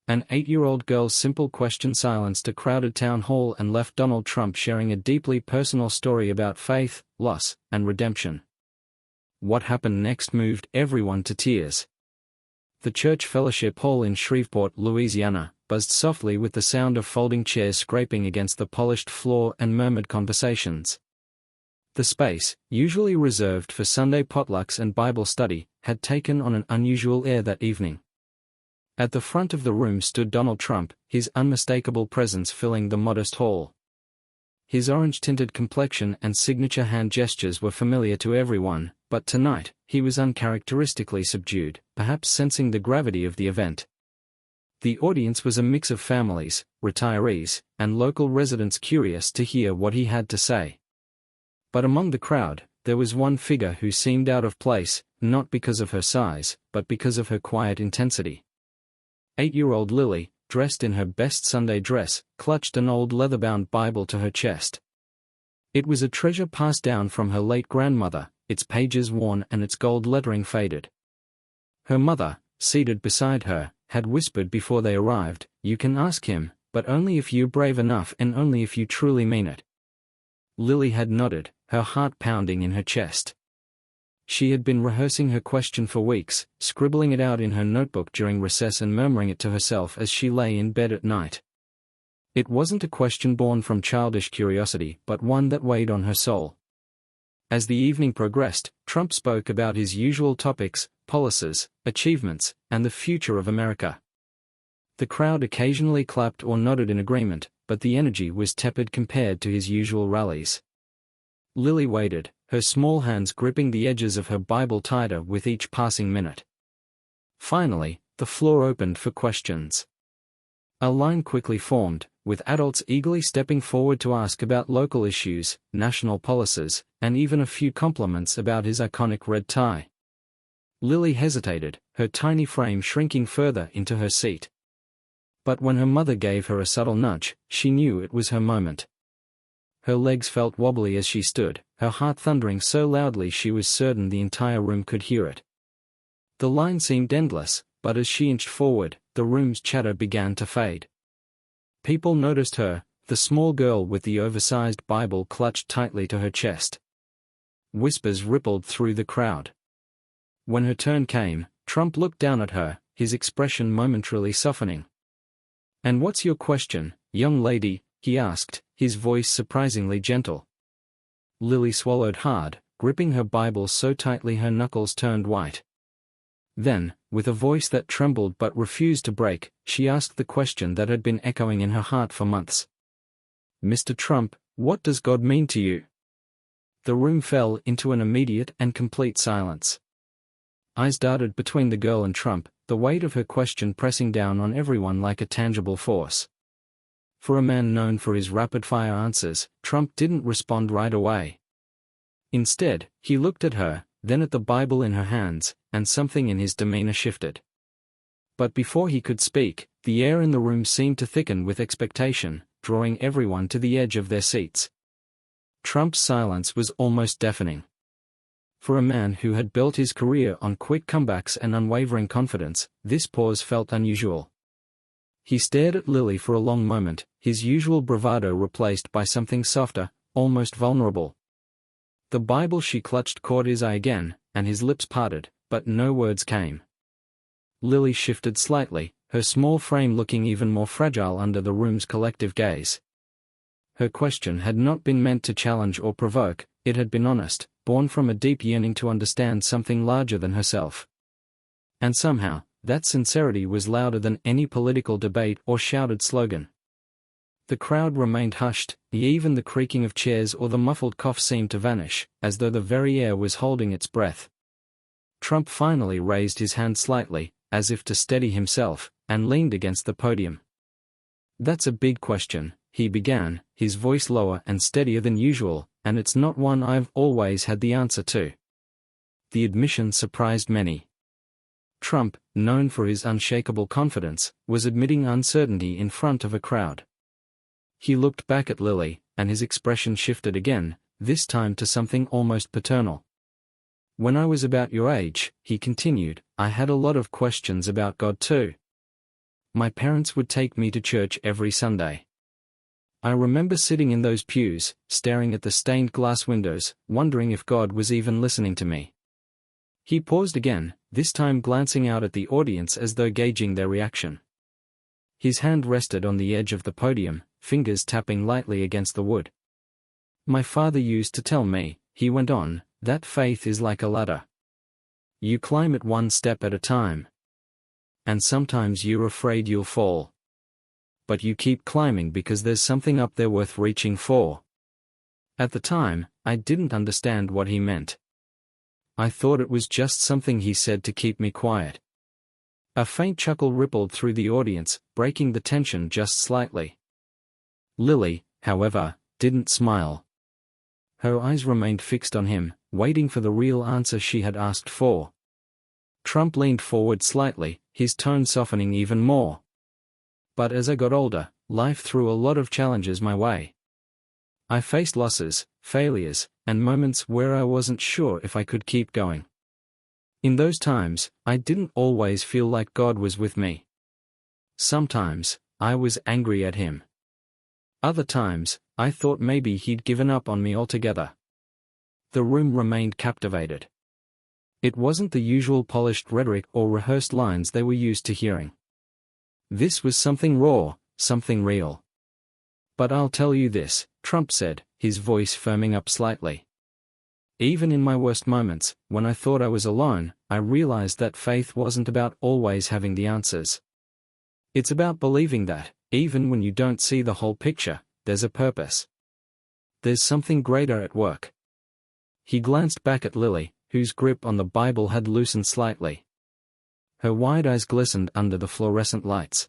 An 8-year-old girl's simple question silenced a crowded town hall and left Donald Trump sharing a deeply personal story about faith, loss, and redemption. What happened next moved everyone to tears. The church fellowship hall in Shreveport, Louisiana, buzzed softly with the sound of folding chairs scraping against the polished floor and murmured conversations. The space, usually reserved for Sunday potlucks and Bible study, had taken on an unusual air that evening. At the front of the room stood Donald Trump, his unmistakable presence filling the modest hall. His orange-tinted complexion and signature hand gestures were familiar to everyone, but tonight, he was uncharacteristically subdued, perhaps sensing the gravity of the event. The audience was a mix of families, retirees, and local residents curious to hear what he had to say. But among the crowd, there was one figure who seemed out of place, not because of her size, but because of her quiet intensity. 8-year-old Lily, dressed in her best Sunday dress, clutched an old leather-bound Bible to her chest. It was a treasure passed down from her late grandmother, its pages worn and its gold lettering faded. Her mother, seated beside her, had whispered before they arrived, "You can ask him, but only if you're brave enough and only if you truly mean it." Lily had nodded, her heart pounding in her chest. She had been rehearsing her question for weeks, scribbling it out in her notebook during recess and murmuring it to herself as she lay in bed at night. It wasn't a question born from childish curiosity, but one that weighed on her soul. As the evening progressed, Trump spoke about his usual topics, policies, achievements, and the future of America. The crowd occasionally clapped or nodded in agreement, but the energy was tepid compared to his usual rallies. Lily waited, her small hands gripping the edges of her Bible tighter with each passing minute. Finally, the floor opened for questions. A line quickly formed, with adults eagerly stepping forward to ask about local issues, national policies, and even a few compliments about his iconic red tie. Lily hesitated, her tiny frame shrinking further into her seat. But when her mother gave her a subtle nudge, she knew it was her moment. Her legs felt wobbly as she stood, her heart thundering so loudly she was certain the entire room could hear it. The line seemed endless, but as she inched forward, the room's chatter began to fade. People noticed her, the small girl with the oversized Bible clutched tightly to her chest. Whispers rippled through the crowd. When her turn came, Trump looked down at her, his expression momentarily softening. "And what's your question, young lady?" he asked, his voice surprisingly gentle. Lily swallowed hard, gripping her Bible so tightly her knuckles turned white. Then, with a voice that trembled but refused to break, she asked the question that had been echoing in her heart for months. "Mr. Trump, what does God mean to you?" The room fell into an immediate and complete silence. Eyes darted between the girl and Trump, the weight of her question pressing down on everyone like a tangible force. For a man known for his rapid-fire answers, Trump didn't respond right away. Instead, he looked at her, then at the Bible in her hands, and something in his demeanor shifted. But before he could speak, the air in the room seemed to thicken with expectation, drawing everyone to the edge of their seats. Trump's silence was almost deafening. For a man who had built his career on quick comebacks and unwavering confidence, this pause felt unusual. He stared at Lily for a long moment, his usual bravado replaced by something softer, almost vulnerable. The Bible she clutched caught his eye again, and his lips parted, but no words came. Lily shifted slightly, her small frame looking even more fragile under the room's collective gaze. Her question had not been meant to challenge or provoke, it had been honest, born from a deep yearning to understand something larger than herself. And somehow, that sincerity was louder than any political debate or shouted slogan. The crowd remained hushed, even the creaking of chairs or the muffled cough seemed to vanish, as though the very air was holding its breath. Trump finally raised his hand slightly, as if to steady himself, and leaned against the podium. "That's a big question," he began, his voice lower and steadier than usual, "and it's not one I've always had the answer to." The admission surprised many. Trump, known for his unshakable confidence, was admitting uncertainty in front of a crowd. He looked back at Lily, and his expression shifted again, this time to something almost paternal. "When I was about your age," he continued, "I had a lot of questions about God too. my parents would take me to church every Sunday. I remember sitting in those pews, staring at the stained glass windows, wondering if God was even listening to me. He paused again, this time glancing out at the audience as though gauging their reaction. His hand rested on the edge of the podium, fingers tapping lightly against the wood. My father used to tell me, he went on, that faith is like a ladder. You climb it one step at a time. And sometimes you're afraid you'll fall. But you keep climbing because there's something up there worth reaching for. At the time, I didn't understand what he meant. I thought it was just something he said to keep me quiet. A faint chuckle rippled through the audience, breaking the tension just slightly. Lily, however, didn't smile. Her eyes remained fixed on him, waiting for the real answer she had asked for. Trump leaned forward slightly, his tone softening even more. But as I got older, life threw a lot of challenges my way. I faced losses, failures, and moments where I wasn't sure if I could keep going. In those times, I didn't always feel like God was with me. Sometimes, I was angry at him. Other times, I thought maybe he'd given up on me altogether. The room remained captivated. It wasn't the usual polished rhetoric or rehearsed lines they were used to hearing. This was something raw, something real. But I'll tell you this, Trump said, his voice firming up slightly. Even in my worst moments, when I thought I was alone, I realized that faith wasn't about always having the answers. It's about believing that, even when you don't see the whole picture, there's a purpose. There's something greater at work. He glanced back at Lily, whose grip on the Bible had loosened slightly. Her wide eyes glistened under the fluorescent lights.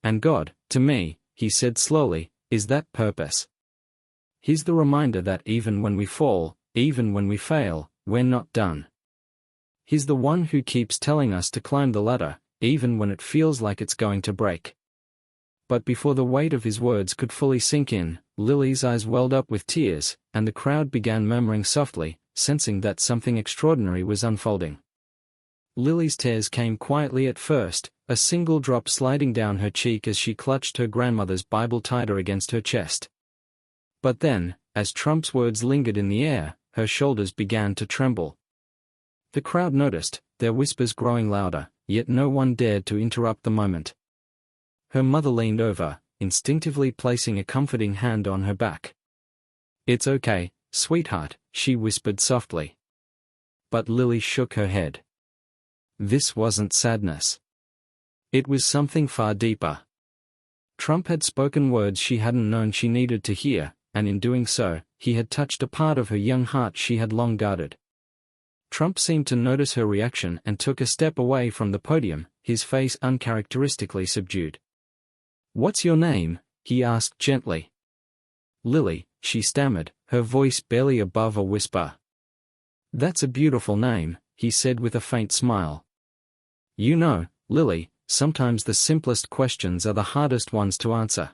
And God, to me, he said slowly, is that purpose. He's the reminder that even when we fall, even when we fail, we're not done. He's the one who keeps telling us to climb the ladder, even when it feels like it's going to break. But before the weight of his words could fully sink in, Lily's eyes welled up with tears, and the crowd began murmuring softly, sensing that something extraordinary was unfolding. Lily's tears came quietly at first, a single drop sliding down her cheek as she clutched her grandmother's Bible tighter against her chest. But then, as Trump's words lingered in the air, her shoulders began to tremble. The crowd noticed, their whispers growing louder, yet no one dared to interrupt the moment. Her mother leaned over, instinctively placing a comforting hand on her back. "It's okay, sweetheart," she whispered softly. But Lily shook her head. This wasn't sadness. It was something far deeper. Trump had spoken words she hadn't known she needed to hear, and in doing so, he had touched a part of her young heart she had long guarded. Trump seemed to notice her reaction and took a step away from the podium, his face uncharacteristically subdued. "What's your name?" he asked gently. "Lily," she stammered, her voice barely above a whisper. "That's a beautiful name," he said with a faint smile. "You know, Lily, sometimes the simplest questions are the hardest ones to answer.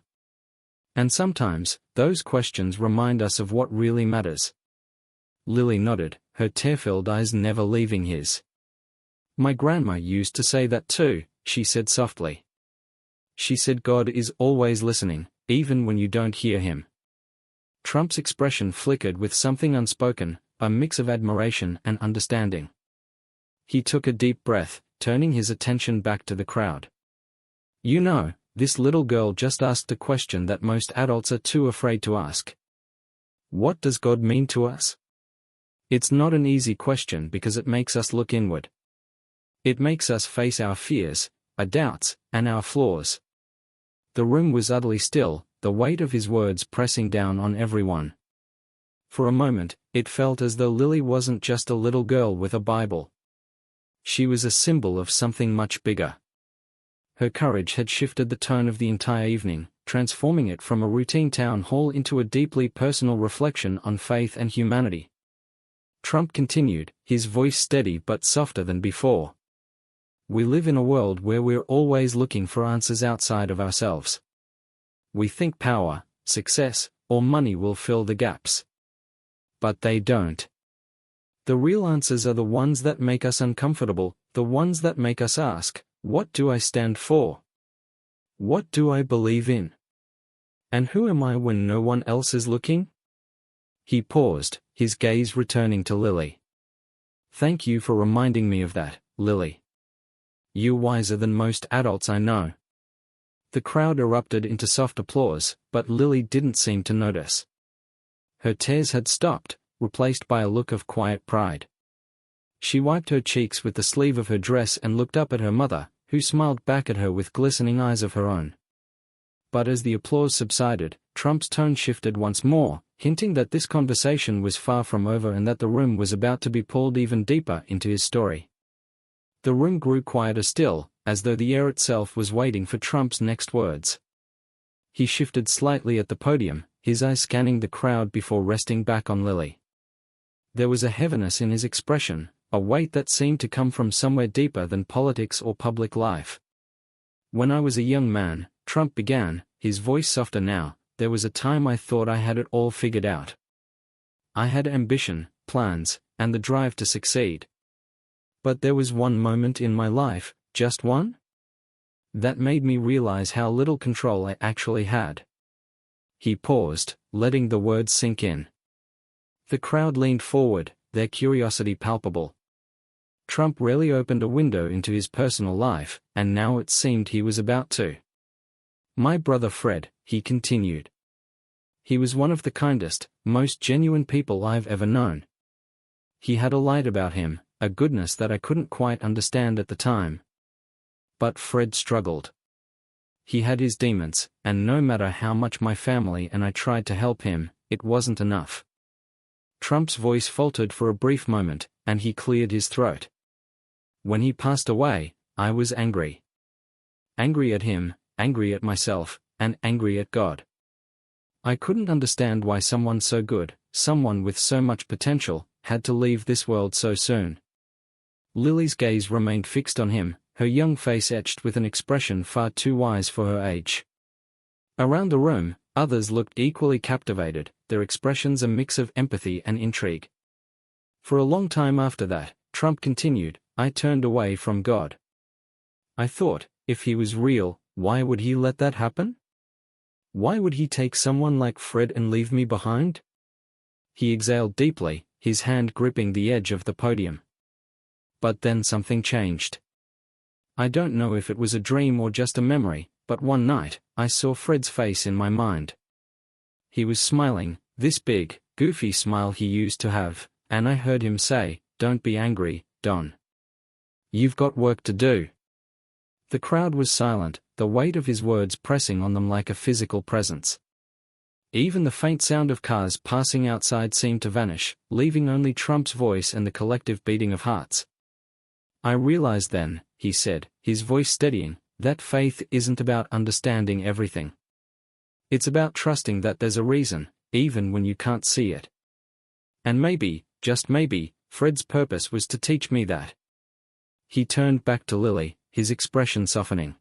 And sometimes, those questions remind us of what really matters." Lily nodded, her tear-filled eyes never leaving his. "My grandma used to say that too," she said softly. "She said God is always listening, even when you don't hear him." Trump's expression flickered with something unspoken, a mix of admiration and understanding. He took a deep breath, turning his attention back to the crowd. "You know, this little girl just asked a question that most adults are too afraid to ask. What does God mean to us? It's not an easy question because it makes us look inward. It makes us face our fears, our doubts, and our flaws." The room was utterly still, the weight of his words pressing down on everyone. For a moment, it felt as though Lily wasn't just a little girl with a Bible. She was a symbol of something much bigger. Her courage had shifted the tone of the entire evening, transforming it from a routine town hall into a deeply personal reflection on faith and humanity. Trump continued, his voice steady but softer than before. "We live in a world where we're always looking for answers outside of ourselves. We think power, success, or money will fill the gaps. But they don't. The real answers are the ones that make us uncomfortable, the ones that make us ask, what do I stand for? What do I believe in? And who am I when no one else is looking? He paused, his gaze returning to Lily. Thank you for reminding me of that, Lily. You're wiser than most adults I know. The crowd erupted into soft applause, but Lily didn't seem to notice. Her tears had stopped, replaced by a look of quiet pride. She wiped her cheeks with the sleeve of her dress and looked up at her mother, who smiled back at her with glistening eyes of her own. But as the applause subsided, Trump's tone shifted once more, hinting that this conversation was far from over and that the room was about to be pulled even deeper into his story. The room grew quieter still, as though the air itself was waiting for Trump's next words. He shifted slightly at the podium, his eyes scanning the crowd before resting back on Lily. There was a heaviness in his expression, a weight that seemed to come from somewhere deeper than politics or public life. When I was a young man, Trump began, his voice softer now, there was a time I thought I had it all figured out. I had ambition, plans, and the drive to succeed. But there was one moment in my life, just one, that made me realize how little control I actually had. He paused, letting the words sink in. The crowd leaned forward, their curiosity palpable. Trump rarely opened a window into his personal life, and now it seemed he was about to. My brother Fred, he continued. He was one of the kindest, most genuine people I've ever known. He had a light about him, a goodness that I couldn't quite understand at the time. But Fred struggled. He had his demons, and no matter how much my family and I tried to help him, it wasn't enough. Trump's voice faltered for a brief moment, and he cleared his throat. When he passed away, I was angry. Angry at him, angry at myself, and angry at God. I couldn't understand why someone so good, someone with so much potential, had to leave this world so soon. Lily's gaze remained fixed on him, her young face etched with an expression far too wise for her age. Around the room, others looked equally captivated, their expressions a mix of empathy and intrigue. For a long time after that, Trump continued, I turned away from God. I thought, if he was real, why would he let that happen? Why would he take someone like Fred and leave me behind? He exhaled deeply, his hand gripping the edge of the podium. But then something changed. I don't know if it was a dream or just a memory, but one night, I saw Fred's face in my mind. He was smiling, this big, goofy smile he used to have, and I heard him say, Don't be angry, Don. You've got work to do. The crowd was silent, the weight of his words pressing on them like a physical presence. Even the faint sound of cars passing outside seemed to vanish, leaving only Trump's voice and the collective beating of hearts. I realized then, he said, his voice steadying, that faith isn't about understanding everything. It's about trusting that there's a reason, even when you can't see it. And maybe, just maybe, Fred's purpose was to teach me that. He turned back to Lily, his expression softening.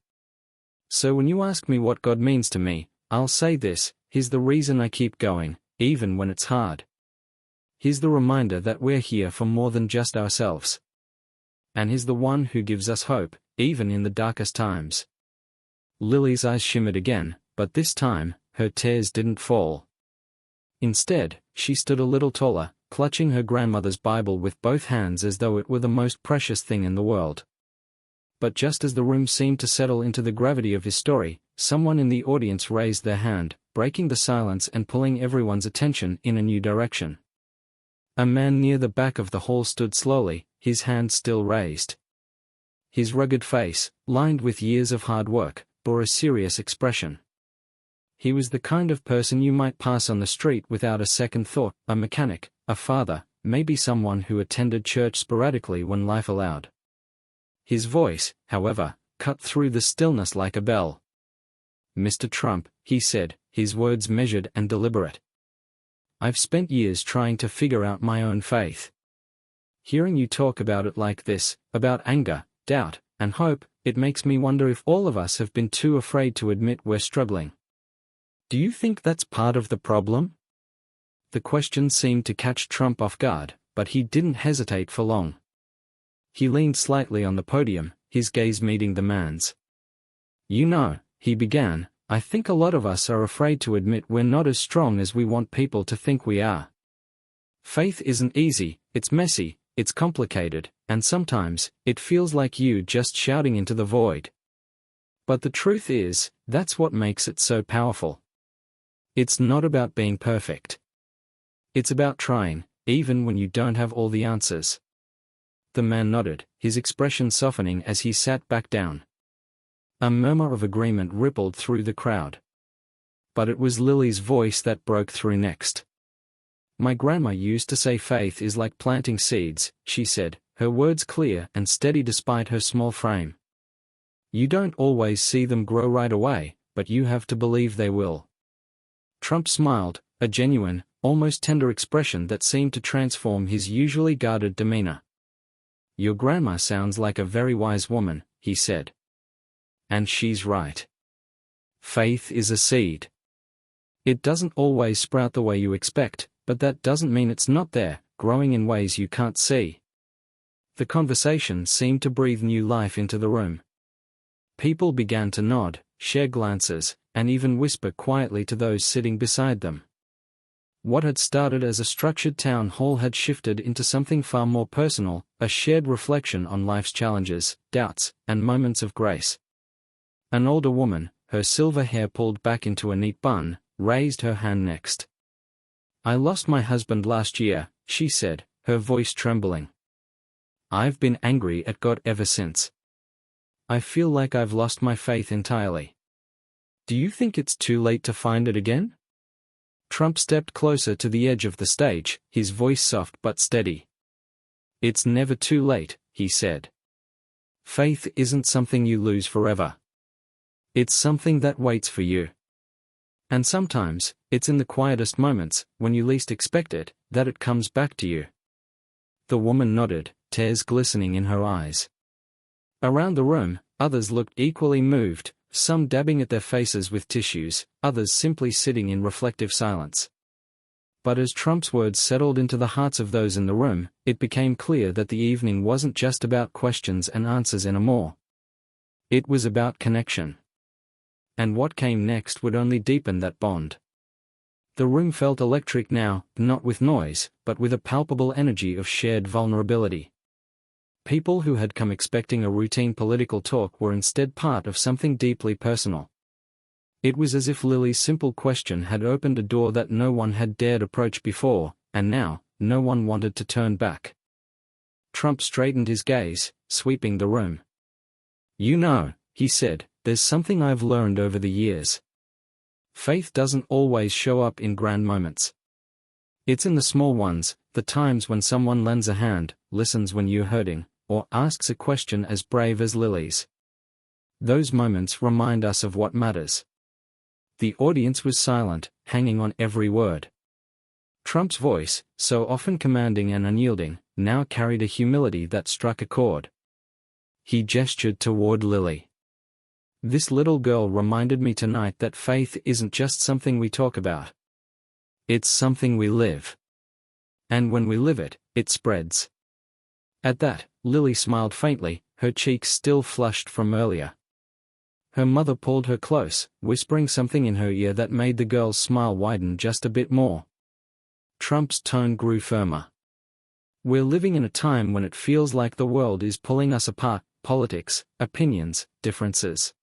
So when you ask me what God means to me, I'll say this, he's the reason I keep going, even when it's hard. He's the reminder that we're here for more than just ourselves. And he's the one who gives us hope, even in the darkest times. Lily's eyes shimmered again, but this time, her tears didn't fall. Instead, she stood a little taller, clutching her grandmother's Bible with both hands as though it were the most precious thing in the world. But just as the room seemed to settle into the gravity of his story, someone in the audience raised their hand, breaking the silence and pulling everyone's attention in a new direction. A man near the back of the hall stood slowly, his hand still raised. His rugged face, lined with years of hard work, bore a serious expression. He was the kind of person you might pass on the street without a second thought, a mechanic, a father, maybe someone who attended church sporadically when life allowed. His voice, however, cut through the stillness like a bell. Mr. Trump, he said, his words measured and deliberate. I've spent years trying to figure out my own faith. Hearing you talk about it like this, about anger, doubt, and hope, it makes me wonder if all of us have been too afraid to admit we're struggling. Do you think that's part of the problem? The question seemed to catch Trump off guard, but he didn't hesitate for long. He leaned slightly on the podium, his gaze meeting the man's. You know, he began, I think a lot of us are afraid to admit we're not as strong as we want people to think we are. Faith isn't easy, it's messy, it's complicated, and sometimes, it feels like you just shouting into the void. But the truth is, that's what makes it so powerful. It's not about being perfect. It's about trying, even when you don't have all the answers. The man nodded, his expression softening as he sat back down. A murmur of agreement rippled through the crowd. But it was Lily's voice that broke through next. My grandma used to say faith is like planting seeds, she said, her words clear and steady despite her small frame. You don't always see them grow right away, but you have to believe they will. Trump smiled, a genuine, almost tender expression that seemed to transform his usually guarded demeanor. Your grandma sounds like a very wise woman, he said. And she's right. Faith is a seed. It doesn't always sprout the way you expect, but that doesn't mean it's not there, growing in ways you can't see. The conversation seemed to breathe new life into the room. People began to nod, share glances, and even whisper quietly to those sitting beside them. What had started as a structured town hall had shifted into something far more personal, a shared reflection on life's challenges, doubts, and moments of grace. An older woman, her silver hair pulled back into a neat bun, raised her hand next. I lost my husband last year, she said, her voice trembling. I've been angry at God ever since. I feel like I've lost my faith entirely. Do you think it's too late to find it again? Trump stepped closer to the edge of the stage, his voice soft but steady. It's never too late, he said. Faith isn't something you lose forever. It's something that waits for you. And sometimes, it's in the quietest moments, when you least expect it, that it comes back to you. The woman nodded, tears glistening in her eyes. Around the room, others looked equally moved, some dabbing at their faces with tissues, others simply sitting in reflective silence. But as Trump's words settled into the hearts of those in the room, it became clear that the evening wasn't just about questions and answers anymore. It was about connection. And what came next would only deepen that bond. The room felt electric now, not with noise, but with a palpable energy of shared vulnerability. People who had come expecting a routine political talk were instead part of something deeply personal. It was as if Lily's simple question had opened a door that no one had dared approach before, and now, no one wanted to turn back. Trump straightened his gaze, sweeping the room. You know, he said, there's something I've learned over the years. Faith doesn't always show up in grand moments. It's in the small ones, the times when someone lends a hand, listens when you're hurting, or asks a question as brave as Lily's. Those moments remind us of what matters. The audience was silent, hanging on every word. Trump's voice, so often commanding and unyielding, now carried a humility that struck a chord. He gestured toward Lily. This little girl reminded me tonight that faith isn't just something we talk about. It's something we live. And when we live it, it spreads. At that, Lily smiled faintly, her cheeks still flushed from earlier. Her mother pulled her close, whispering something in her ear that made the girl's smile widen just a bit more. Trump's tone grew firmer. We're living in a time when it feels like the world is pulling us apart, politics, opinions, differences.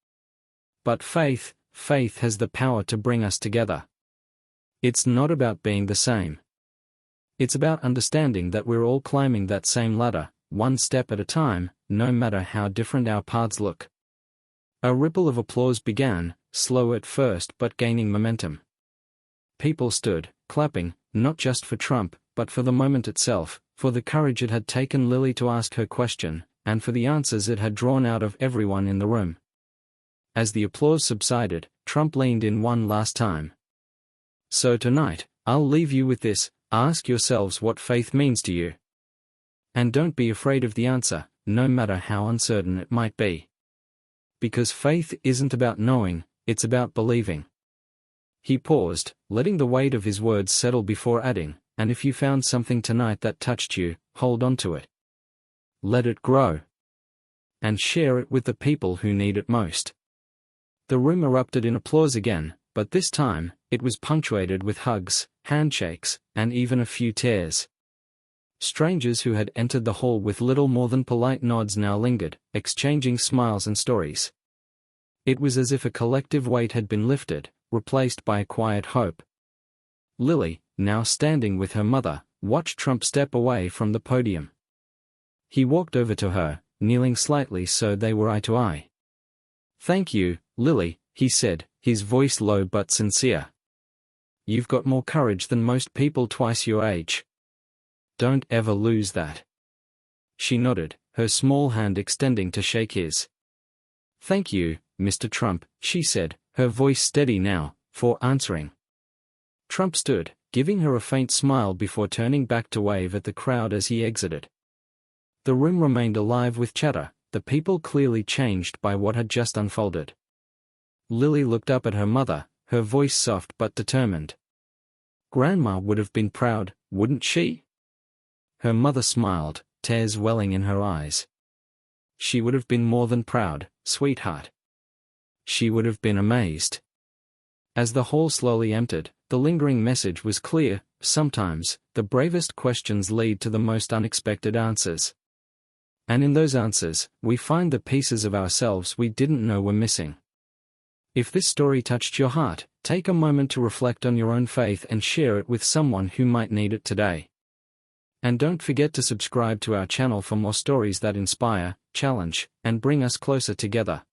But faith has the power to bring us together. It's not about being the same. It's about understanding that we're all climbing that same ladder, one step at a time, no matter how different our paths look. A ripple of applause began, slow at first but gaining momentum. People stood, clapping, not just for Trump, but for the moment itself, for the courage it had taken Lily to ask her question, and for the answers it had drawn out of everyone in the room. As the applause subsided, Trump leaned in one last time. So tonight, I'll leave you with this: ask yourselves what faith means to you. And don't be afraid of the answer, no matter how uncertain it might be. Because faith isn't about knowing, it's about believing. He paused, letting the weight of his words settle before adding, and if you found something tonight that touched you, hold on to it. Let it grow. And share it with the people who need it most. The room erupted in applause again, but this time, it was punctuated with hugs, handshakes, and even a few tears. Strangers who had entered the hall with little more than polite nods now lingered, exchanging smiles and stories. It was as if a collective weight had been lifted, replaced by a quiet hope. Lily, now standing with her mother, watched Trump step away from the podium. He walked over to her, kneeling slightly so they were eye to eye. "Thank you, Lily," he said, his voice low but sincere. "You've got more courage than most people twice your age. Don't ever lose that." She nodded, her small hand extending to shake his. "Thank you, Mr. Trump," she said, her voice steady now, for answering. Trump stood, giving her a faint smile before turning back to wave at the crowd as he exited. The room remained alive with chatter, the people clearly changed by what had just unfolded. Lily looked up at her mother, her voice soft but determined. "Grandma would have been proud, wouldn't she?" Her mother smiled, tears welling in her eyes. "She would have been more than proud, sweetheart. She would have been amazed." As the hall slowly emptied, the lingering message was clear: sometimes, the bravest questions lead to the most unexpected answers. And in those answers, we find the pieces of ourselves we didn't know were missing. If this story touched your heart, take a moment to reflect on your own faith and share it with someone who might need it today. And don't forget to subscribe to our channel for more stories that inspire, challenge, and bring us closer together.